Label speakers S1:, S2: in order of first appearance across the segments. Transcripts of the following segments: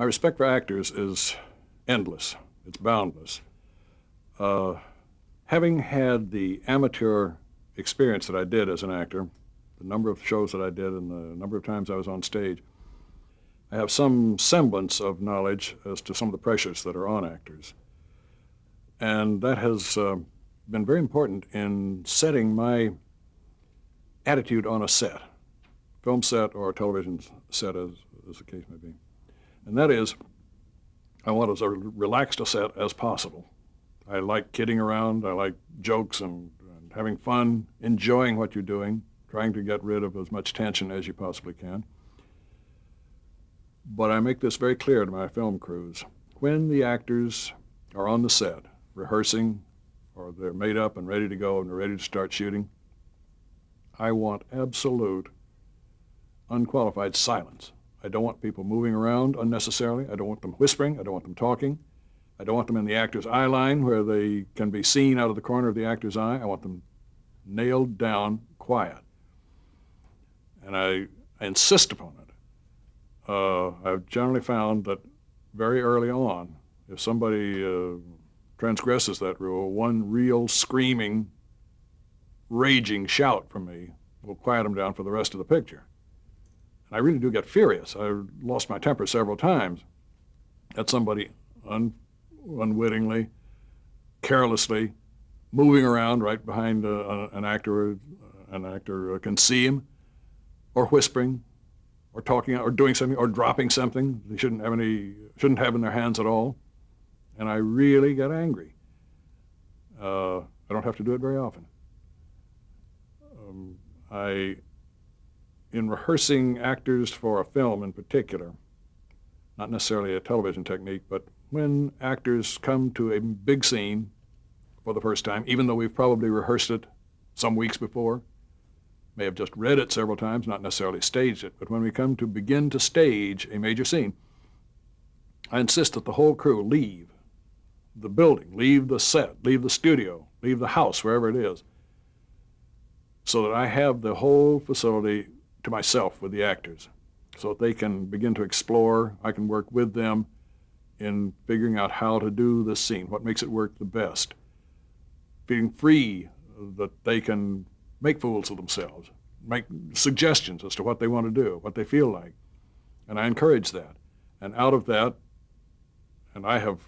S1: My respect for actors is endless. It's boundless. Uh, Having had the amateur experience that I did as an actor, the number of shows that I did and the number of times I was on stage, I have some semblance of knowledge as to some of the pressures that are on actors. And that has been very important in setting my attitude on a set, film set or a television set, as the case may be. And that is, I want as relaxed a set as possible. I like kidding around, I like jokes and having fun, enjoying what you're doing, trying to get rid of as much tension as you possibly can. But I make this very clear to my film crews. When the actors are on the set, rehearsing, or they're made up and ready to go and they're ready to start shooting, I want absolute, unqualified silence. I don't want people moving around unnecessarily. I don't want them whispering. I don't want them talking. I don't want them in the actor's eye line where they can be seen out of the corner of the actor's eye. I want them nailed down, quiet. And I insist upon it. I've generally found that very early on, if somebody transgresses that rule, one real screaming, raging shout from me will quiet them down for the rest of the picture. And I really do get furious. I lost my temper several times at somebody unwittingly, carelessly, moving around right behind an actor. An actor can see him, or whispering, or talking, or doing something, or dropping something they shouldn't have in their hands at all. And I really get angry. I don't have to do it very often. In rehearsing actors for a film in particular, not necessarily a television technique, but when actors come to a big scene for the first time, even though we've probably rehearsed it some weeks before, may have just read it several times, not necessarily staged it, but when we come to begin to stage a major scene, I insist that the whole crew leave the building, leave the set, leave the studio, leave the house, wherever it is, so that I have the whole facility to myself with the actors, so that they can begin to explore. I can work with them in figuring out how to do this scene, what makes it work the best, feeling free that they can make fools of themselves, make suggestions as to what they want to do, what they feel like. And I encourage that. And out of that, and I have,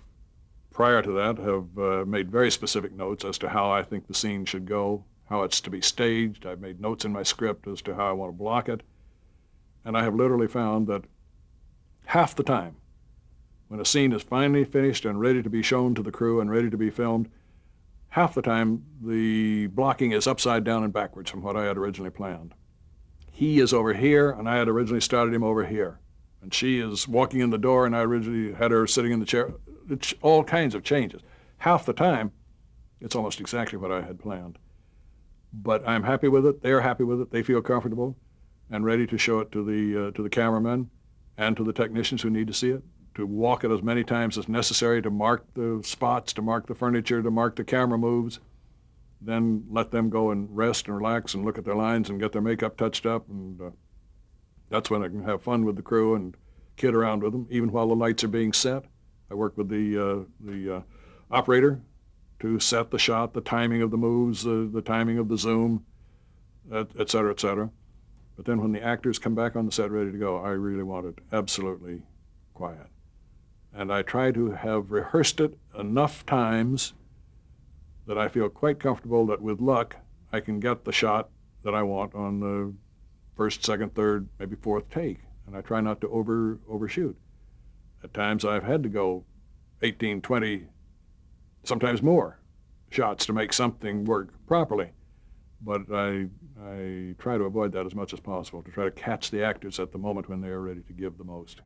S1: prior to that, have made very specific notes as to how I think the scene should go, how it's to be staged. I've made notes in my script as to how I want to block it. And I have literally found that half the time, when a scene is finally finished and ready to be shown to the crew and ready to be filmed, half the time the blocking is upside down and backwards from what I had originally planned. He is over here, and I had originally started him over here. And she is walking in the door, and I originally had her sitting in the chair. It's all kinds of changes. Half the time, it's almost exactly what I had planned. But I'm happy with it. They're happy with it. They feel comfortable and ready to show it to the cameramen and to the technicians who need to see it, to walk it as many times as necessary, to mark the spots, to mark the furniture, to mark the camera moves, then let them go and rest and relax and look at their lines and get their makeup touched up. And that's when I can have fun with the crew and kid around with them, even while the lights are being set. I work with the operator to set the shot, the timing of the moves, the timing of the zoom, et cetera, et cetera. But then when the actors come back on the set ready to go, I really want it absolutely quiet. And I try to have rehearsed it enough times that I feel quite comfortable that with luck, I can get the shot that I want on the first, second, third, maybe fourth take. And I try not to overshoot. At times I've had to go 18, 20, sometimes more shots to make something work properly. But I try to avoid that as much as possible, to try to catch the actors at the moment when they are ready to give the most.